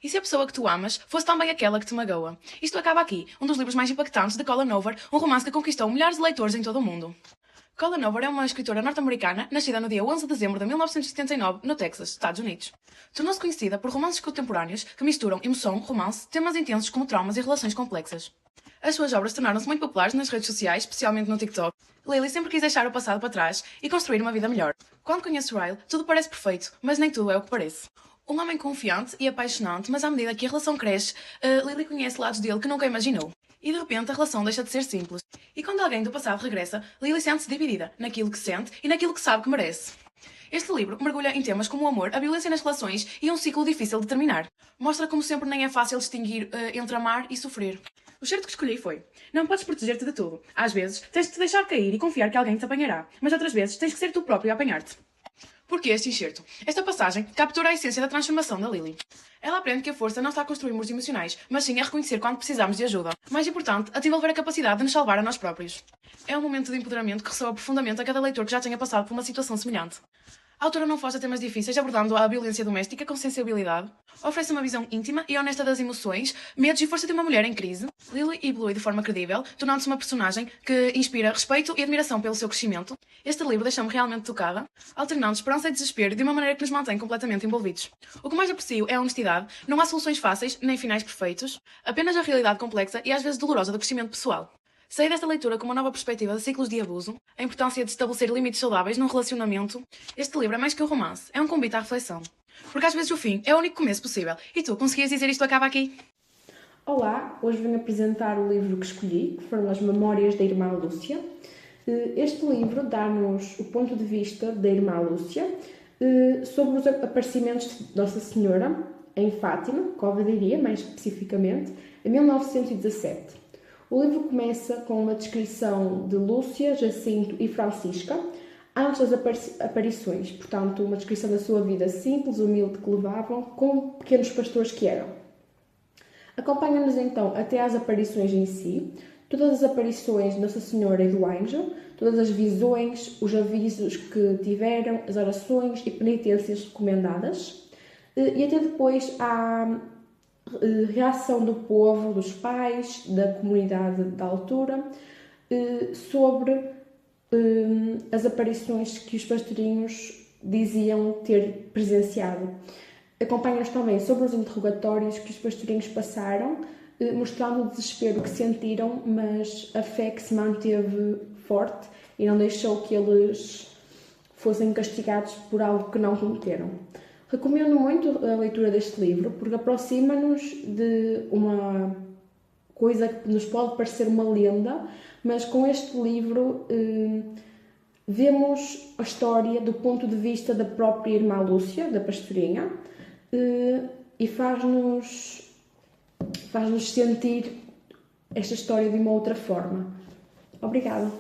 E se a pessoa que tu amas fosse também aquela que te magoa? Isto acaba aqui, um dos livros mais impactantes de Colleen Hoover, um romance que conquistou milhares de leitores em todo o mundo. Colleen Hoover é uma escritora norte-americana, nascida no dia 11 de dezembro de 1979, no Texas, Estados Unidos. Tornou-se conhecida por romances contemporâneos que misturam emoção, romance, temas intensos como traumas e relações complexas. As suas obras tornaram-se muito populares nas redes sociais, especialmente no TikTok. Lily sempre quis deixar o passado para trás e construir uma vida melhor. Quando conhece Ryle, tudo parece perfeito, mas nem tudo é o que parece. Um homem confiante e apaixonante, mas à medida que a relação cresce, Lily conhece lados dele que nunca imaginou. E de repente a relação deixa de ser simples. E quando alguém do passado regressa, Lily sente-se dividida naquilo que sente e naquilo que sabe que merece. Este livro mergulha em temas como o amor, a violência nas relações e um ciclo difícil de terminar. Mostra como sempre nem é fácil distinguir entre amar e sofrer. O certo que escolhi foi: não podes proteger-te de tudo. Às vezes tens de te deixar cair e confiar que alguém te apanhará, mas outras vezes tens que ser tu próprio a apanhar-te. Porquê este excerto? Esta passagem captura a essência da transformação da Lily. Ela aprende que a força não está a construir muros emocionais, mas sim a reconhecer quando precisamos de ajuda. Mais importante, a desenvolver a capacidade de nos salvar a nós próprios. É um momento de empoderamento que ressoa profundamente a cada leitor que já tenha passado por uma situação semelhante. A autora não foge a temas difíceis, abordando a violência doméstica com sensibilidade. Oferece uma visão íntima e honesta das emoções, medos e força de uma mulher em crise. Lily evolui de forma credível, tornando-se uma personagem que inspira respeito e admiração pelo seu crescimento. Este livro deixa-me realmente tocada, alternando esperança e desespero de uma maneira que nos mantém completamente envolvidos. O que mais aprecio é a honestidade. Não há soluções fáceis, nem finais perfeitos, apenas a realidade complexa e às vezes dolorosa do crescimento pessoal. Saí desta leitura com uma nova perspectiva de ciclos de abuso, a importância de estabelecer limites saudáveis num relacionamento. Este livro é mais que um romance, é um convite à reflexão. Porque às vezes o fim é o único começo possível. E tu, conseguias dizer isto acaba aqui? Olá, hoje venho apresentar o livro que escolhi, que foram as Memórias da Irmã Lúcia. Este livro dá-nos o ponto de vista da Irmã Lúcia sobre os aparecimentos de Nossa Senhora em Fátima, Cova de Iria, mais especificamente, em 1917. O livro começa com uma descrição de Lúcia, Jacinto e Francisca antes das aparições, portanto, uma descrição da sua vida simples, humilde que levavam, como pequenos pastores que eram. Acompanha-nos então até às aparições em si, todas as aparições de Nossa Senhora e do Anjo, todas as visões, os avisos que tiveram, as orações e penitências recomendadas, e até depois há reação do povo, dos pais, da comunidade da altura, sobre as aparições que os pastorinhos diziam ter presenciado. Acompanha-nos também sobre os interrogatórios que os pastorinhos passaram, mostrando o desespero que sentiram, mas a fé que se manteve forte e não deixou que eles fossem castigados por algo que não cometeram. Recomendo muito a leitura deste livro, porque aproxima-nos de uma coisa que nos pode parecer uma lenda, mas com este livro vemos a história do ponto de vista da própria irmã Lúcia, da pastorinha, e faz-nos sentir esta história de uma outra forma. Obrigada.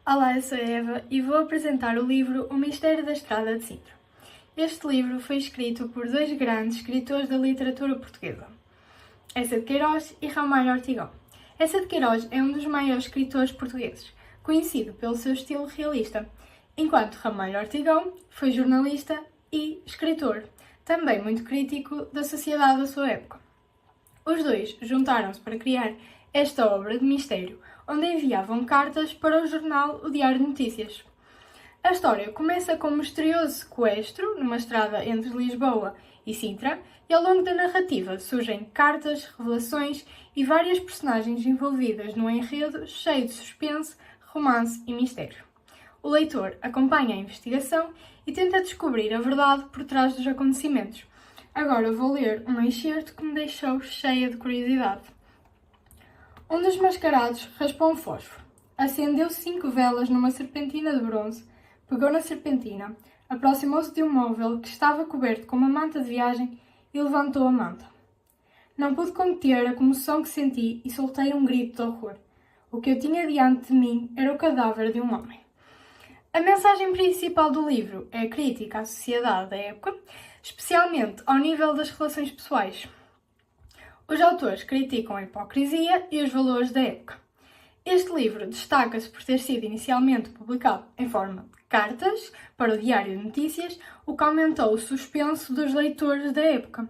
Olá, eu sou a Eva e vou apresentar o livro O Mistério da Estrada de Sintra. Este livro foi escrito por dois grandes escritores da literatura portuguesa, Eça de Queiroz e Ramalho Ortigão. Eça de Queiroz é um dos maiores escritores portugueses, conhecido pelo seu estilo realista, enquanto Ramalho Ortigão foi jornalista e escritor, também muito crítico da sociedade da sua época. Os dois juntaram-se para criar esta obra de mistério, onde enviavam cartas para o jornal O Diário de Notícias. A história começa com um misterioso sequestro numa estrada entre Lisboa e Sintra e ao longo da narrativa surgem cartas, revelações e várias personagens envolvidas num enredo cheio de suspense, romance e mistério. O leitor acompanha a investigação e tenta descobrir a verdade por trás dos acontecimentos. Agora vou ler um excerto que me deixou cheia de curiosidade. Um dos mascarados raspou um fósforo, acendeu 5 velas numa serpentina de bronze, pegou na serpentina, aproximou-se de um móvel que estava coberto com uma manta de viagem e levantou a manta. Não pude conter a comoção que senti e soltei um grito de horror. O que eu tinha diante de mim era o cadáver de um homem. A mensagem principal do livro é a crítica à sociedade da época, especialmente ao nível das relações pessoais. Os autores criticam a hipocrisia e os valores da época. Este livro destaca-se por ter sido inicialmente publicado em forma de cartas para o Diário de Notícias, o que aumentou o suspenso dos leitores da época.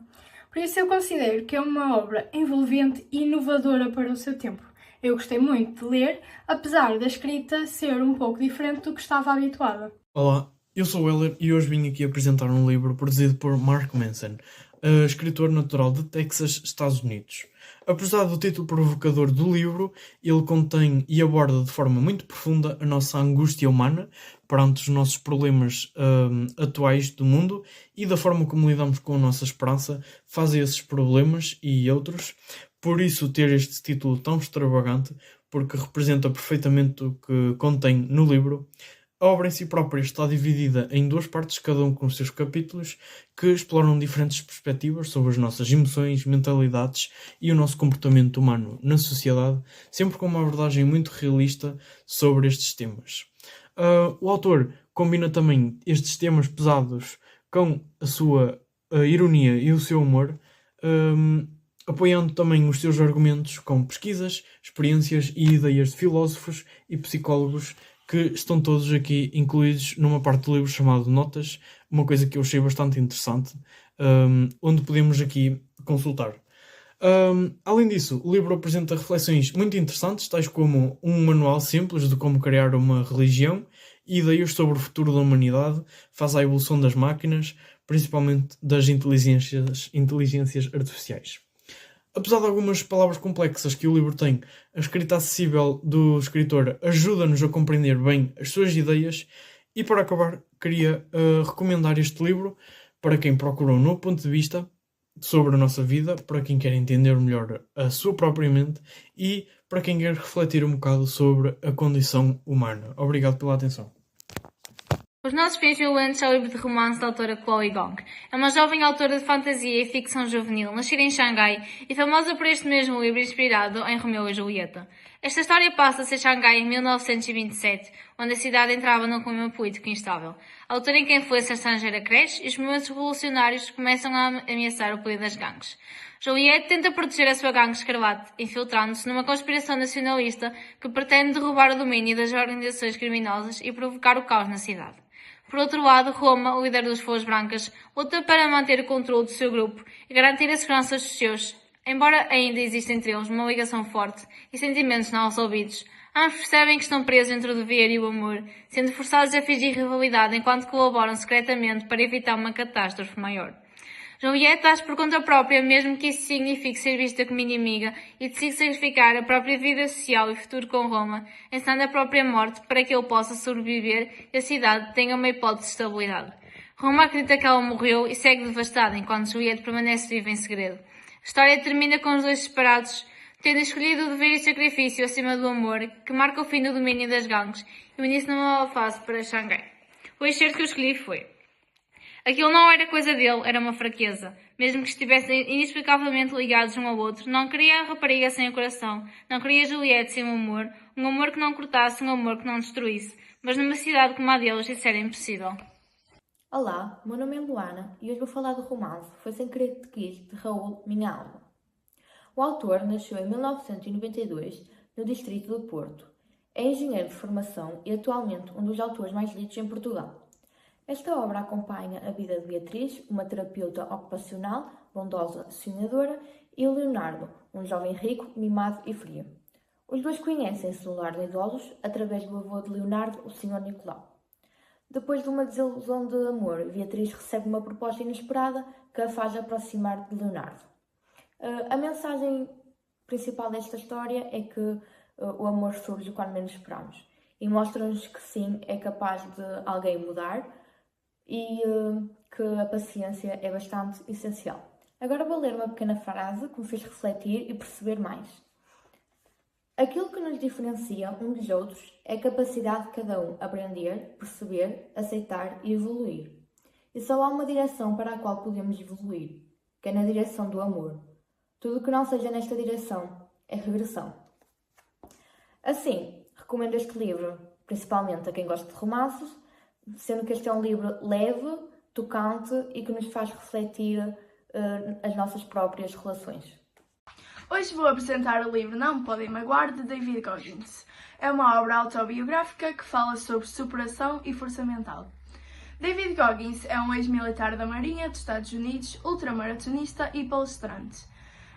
Por isso eu considero que é uma obra envolvente e inovadora para o seu tempo. Eu gostei muito de ler, apesar da escrita ser um pouco diferente do que estava habituada. Olá, eu sou o Heller e hoje vim aqui apresentar um livro produzido por Mark Manson, escritor natural de Texas, Estados Unidos. Apesar do título provocador do livro, ele contém e aborda de forma muito profunda a nossa angústia humana perante os nossos problemas atuais do mundo e da forma como lidamos com a nossa esperança face a esses problemas e outros. Por isso ter este título tão extravagante, porque representa perfeitamente o que contém no livro. A obra em si própria está dividida em duas partes, cada um com os seus capítulos, que exploram diferentes perspectivas sobre as nossas emoções, mentalidades e o nosso comportamento humano na sociedade, sempre com uma abordagem muito realista sobre estes temas. O autor combina também estes temas pesados com a sua ironia e o seu humor, apoiando também os seus argumentos com pesquisas, experiências e ideias de filósofos e psicólogos que estão todos aqui incluídos numa parte do livro chamado Notas, uma coisa que eu achei bastante interessante, onde podemos aqui consultar. Além disso, o livro apresenta reflexões muito interessantes, tais como um manual simples de como criar uma religião e ideias sobre o futuro da humanidade face à evolução das máquinas, principalmente das inteligências artificiais. Apesar de algumas palavras complexas que o livro tem, a escrita acessível do escritor ajuda-nos a compreender bem as suas ideias e, para acabar, queria recomendar este livro para quem procura um novo ponto de vista sobre a nossa vida, para quem quer entender melhor a sua própria mente e para quem quer refletir um bocado sobre a condição humana. Obrigado pela atenção. Os nossos primeiros é o livro de romance da autora Chloe Gong. É uma jovem autora de fantasia e ficção juvenil, nascida em Xangai e famosa por este mesmo livro inspirado em Romeu e Julieta. Esta história passa-se em Xangai em 1927, onde a cidade entrava num clima político instável. A autora em que a influência estrangeira cresce e os movimentos revolucionários começam a ameaçar o poder das gangues. Juliette tenta proteger a sua gangue escarlate, infiltrando-se numa conspiração nacionalista que pretende derrubar o domínio das organizações criminosas e provocar o caos na cidade. Por outro lado, Roma, o líder dos Folhas Brancas, luta para manter o controle do seu grupo e garantir a segurança dos seus. Embora ainda exista entre eles uma ligação forte e sentimentos não resolvidos, ambos percebem que estão presos entre o dever e o amor, sendo forçados a fingir rivalidade enquanto colaboram secretamente para evitar uma catástrofe maior. Juliette age por conta própria, mesmo que isso signifique ser vista como inimiga, e decide sacrificar a própria vida social e futuro com Roma, ensinando a própria morte para que ele possa sobreviver e a cidade tenha uma hipótese de estabilidade. Roma acredita que ela morreu e segue devastada, enquanto Juliette permanece viva em segredo. A história termina com os dois separados, tendo escolhido o dever e o sacrifício acima do amor, que marca o fim do domínio das gangues e o início de uma nova fase para Xangai. O excerto que eu escolhi foi: aquilo não era coisa dele, era uma fraqueza. Mesmo que estivessem inexplicavelmente ligados um ao outro, não queria a rapariga sem o coração, não queria Juliette sem o amor, um amor que não cortasse, um amor que não destruísse. Mas numa cidade como a deles, isso era impossível. Olá, meu nome é Luana e hoje vou falar do romance Foi Sem Querer Te Quis, de Raul Minha Alma. O autor nasceu em 1992, no distrito do Porto. É engenheiro de formação e atualmente um dos autores mais lidos em Portugal. Esta obra acompanha a vida de Beatriz, uma terapeuta ocupacional, bondosa, sonhadora, e Leonardo, um jovem rico, mimado e frio. Os dois conhecem-se no lar de idosos através do avô de Leonardo, o Sr. Nicolau. Depois de uma desilusão de amor, Beatriz recebe uma proposta inesperada que a faz aproximar de Leonardo. A mensagem principal desta história é que o amor surge quando menos esperamos e mostra-nos que sim, é capaz de alguém mudar e que a paciência é bastante essencial. Agora vou ler uma pequena frase que me fez refletir e perceber mais. Aquilo que nos diferencia uns dos outros é a capacidade de cada um aprender, perceber, aceitar e evoluir. E só há uma direção para a qual podemos evoluir, que é na direção do amor. Tudo que não seja nesta direção é regressão. Assim, recomendo este livro, principalmente a quem gosta de romances, sendo que este é um livro leve, tocante e que nos faz refletir as nossas próprias relações. Hoje vou apresentar o livro Não Me Podem Magoar, de David Goggins. É uma obra autobiográfica que fala sobre superação e força mental. David Goggins é um ex-militar da Marinha dos Estados Unidos, ultramaratonista e palestrante.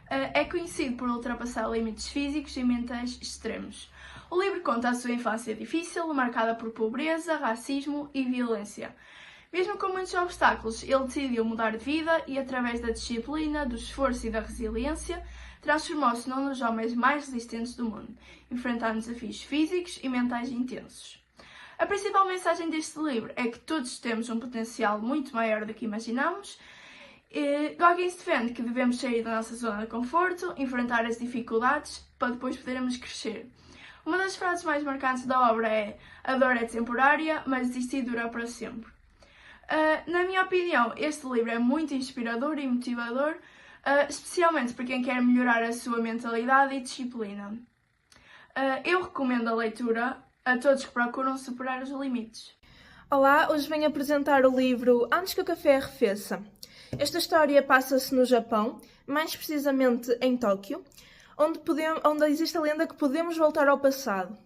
É conhecido por ultrapassar limites físicos e mentais extremos. O livro conta a sua infância difícil, marcada por pobreza, racismo e violência. Mesmo com muitos obstáculos, ele decidiu mudar de vida e, através da disciplina, do esforço e da resiliência, transformou-se num dos homens mais resistentes do mundo, enfrentando desafios físicos e mentais intensos. A principal mensagem deste livro é que todos temos um potencial muito maior do que imaginamos. Goggins defende que devemos sair da nossa zona de conforto, enfrentar as dificuldades, para depois podermos crescer. Uma das frases mais marcantes da obra é: "A dor é temporária, mas desistir dura para sempre." Na minha opinião, este livro é muito inspirador e motivador, especialmente para quem quer melhorar a sua mentalidade e disciplina. Eu recomendo a leitura a todos que procuram superar os limites. Olá, hoje venho apresentar o livro Antes que o Café Arrefeça. Esta história passa-se no Japão, mais precisamente em Tóquio, onde existe a lenda que podemos voltar ao passado.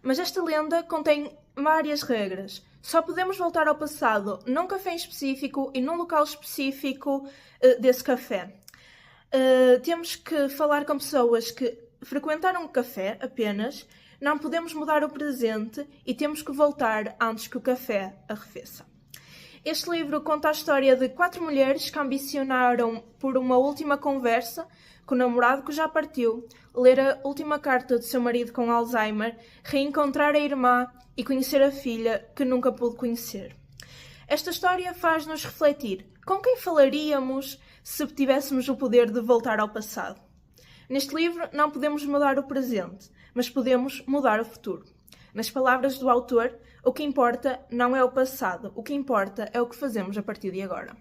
Mas esta lenda contém várias regras. Só podemos voltar ao passado num café em específico e num local específico desse café. Temos que falar com pessoas que frequentaram o café apenas, não podemos mudar o presente e temos que voltar antes que o café arrefeça. Este livro conta a história de 4 mulheres que ambicionaram por uma última conversa com o namorado que já partiu, ler a última carta do seu marido com Alzheimer, reencontrar a irmã e conhecer a filha que nunca pôde conhecer. Esta história faz-nos refletir com quem falaríamos se tivéssemos o poder de voltar ao passado. Neste livro não podemos mudar o presente, mas podemos mudar o futuro. Nas palavras do autor, o que importa não é o passado, o que importa é o que fazemos a partir de agora.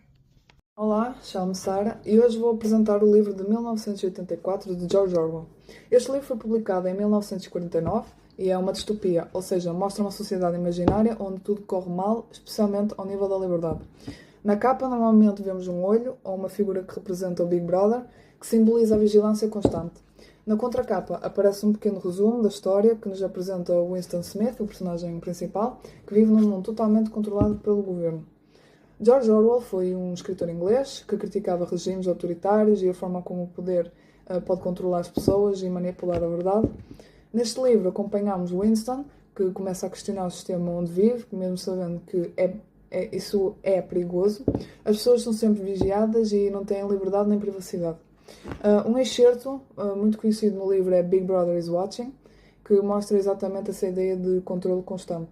Olá, chamo-me Sara e hoje vou apresentar o livro de 1984 de George Orwell. Este livro foi publicado em 1949 e é uma distopia, ou seja, mostra uma sociedade imaginária onde tudo corre mal, especialmente ao nível da liberdade. Na capa normalmente vemos um olho ou uma figura que representa o Big Brother, que simboliza a vigilância constante. Na contracapa aparece um pequeno resumo da história que nos apresenta Winston Smith, o personagem principal, que vive num mundo totalmente controlado pelo governo. George Orwell foi um escritor inglês que criticava regimes autoritários e a forma como o poder pode controlar as pessoas e manipular a verdade. Neste livro acompanhamos Winston, que começa a questionar o sistema onde vive, mesmo sabendo que isso é perigoso. As pessoas são sempre vigiadas e não têm liberdade nem privacidade. Um excerto muito conhecido no livro é Big Brother is Watching, que mostra exatamente essa ideia de controle constante.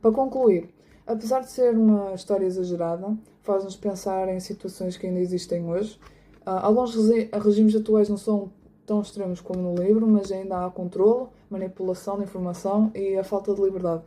Para concluir, apesar de ser uma história exagerada, faz-nos pensar em situações que ainda existem hoje. Alguns regimes atuais não são tão extremos como no livro, mas ainda há controle, manipulação de informação e a falta de liberdade.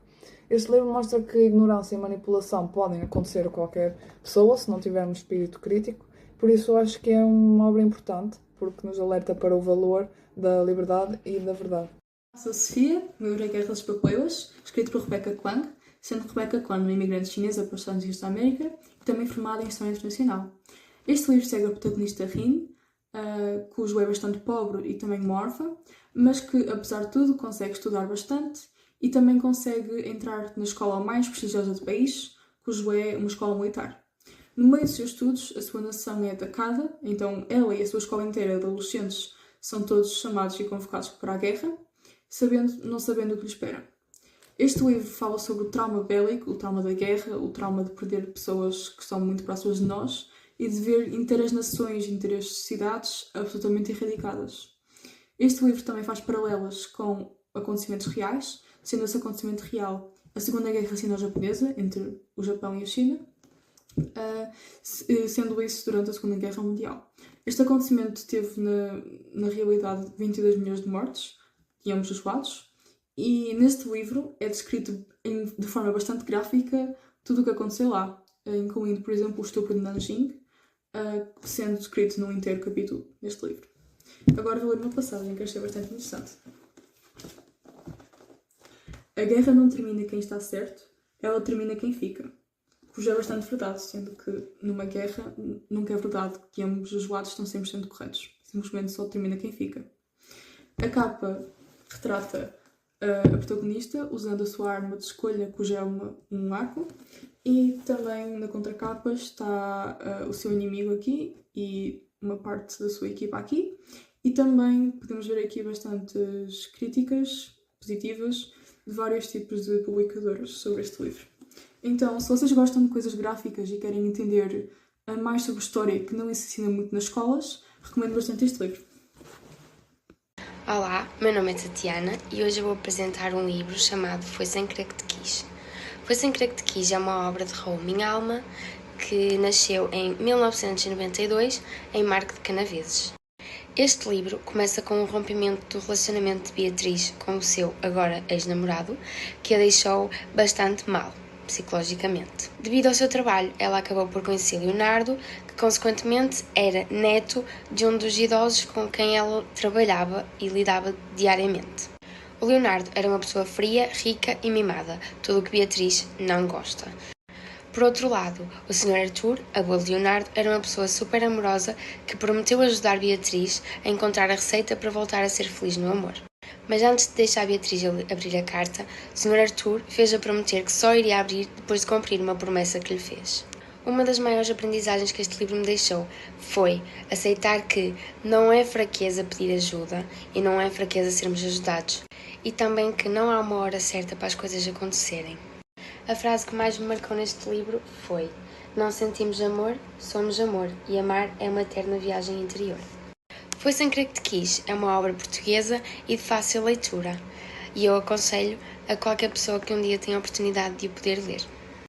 Este livro mostra que a ignorância e manipulação podem acontecer a qualquer pessoa se não tivermos espírito crítico. Por isso eu acho que é uma obra importante, porque nos alerta para o valor da liberdade e da verdade. Sou Sofia, o meu livro é Guerra das Papoilas, escrito por Rebecca Kuang, sendo Rebecca Kuang uma imigrante chinesa para os Estados Unidos da América e também formada em História Internacional. Este livro segue a protagonista Rin, cujo é bastante pobre e também uma órfã, mas que, apesar de tudo, consegue estudar bastante e também consegue entrar na escola mais prestigiosa do país, cujo é uma escola militar. No meio dos seus estudos, a sua nação é atacada, então ela e a sua escola inteira de adolescentes são todos chamados e convocados para a guerra, não sabendo o que lhe espera. Este livro fala sobre o trauma bélico, o trauma da guerra, o trauma de perder pessoas que são muito próximas de nós e de ver inteiras nações, inteiras sociedades absolutamente erradicadas. Este livro também faz paralelas com acontecimentos reais, sendo esse acontecimento real a Segunda Guerra Sino-Japonesa, entre o Japão e a China, sendo isso durante a Segunda Guerra Mundial. Este acontecimento teve na realidade 22 milhões de mortes de ambos os lados, e neste livro é descrito de forma bastante gráfica tudo o que aconteceu lá, incluindo, por exemplo, o estupro de Nanjing, sendo descrito num inteiro capítulo deste livro. Agora vou ler uma passagem que achei bastante interessante. A guerra não termina quem está certo, ela termina quem fica. Cujo é bastante verdade, sendo que numa guerra nunca é verdade que ambos os lados estão 100% corretos. Simplesmente só termina quem fica. A capa retrata a protagonista usando a sua arma de escolha, cuja é um arco, E também na contracapa está o seu inimigo aqui e uma parte da sua equipa aqui. E também podemos ver aqui bastantes críticas positivas de vários tipos de publicadoras sobre este livro. Então, se vocês gostam de coisas gráficas e querem entender mais sobre história que não se ensina muito nas escolas, recomendo bastante este livro. Olá, meu nome é Tatiana e hoje eu vou apresentar um livro chamado Foi Sem Querer Que Te Quis. Foi Sem Querer Que Te Quis é uma obra de Raul Minhalma que nasceu em 1992 em Marco de Canaveses. Este livro começa com o rompimento do relacionamento de Beatriz com o seu agora ex-namorado, que a deixou bastante mal, psicologicamente. Devido ao seu trabalho, ela acabou por conhecer Leonardo, que consequentemente era neto de um dos idosos com quem ela trabalhava e lidava diariamente. O Leonardo era uma pessoa fria, rica e mimada, tudo o que Beatriz não gosta. Por outro lado, o Sr. Arthur, avô de Leonardo, era uma pessoa super amorosa que prometeu ajudar Beatriz a encontrar a receita para voltar a ser feliz no amor. Mas antes de deixar Beatriz abrir a carta, o Sr. Arthur fez-a prometer que só iria abrir depois de cumprir uma promessa que lhe fez. Uma das maiores aprendizagens que este livro me deixou foi aceitar que não é fraqueza pedir ajuda e não é fraqueza sermos ajudados, e também que não há uma hora certa para as coisas acontecerem. A frase que mais me marcou neste livro foi: não sentimos amor, somos amor, e amar é uma eterna viagem interior. Foi Sem Querer Que Te Quis é uma obra portuguesa e de fácil leitura, e eu aconselho a qualquer pessoa que um dia tenha a oportunidade de o poder ler.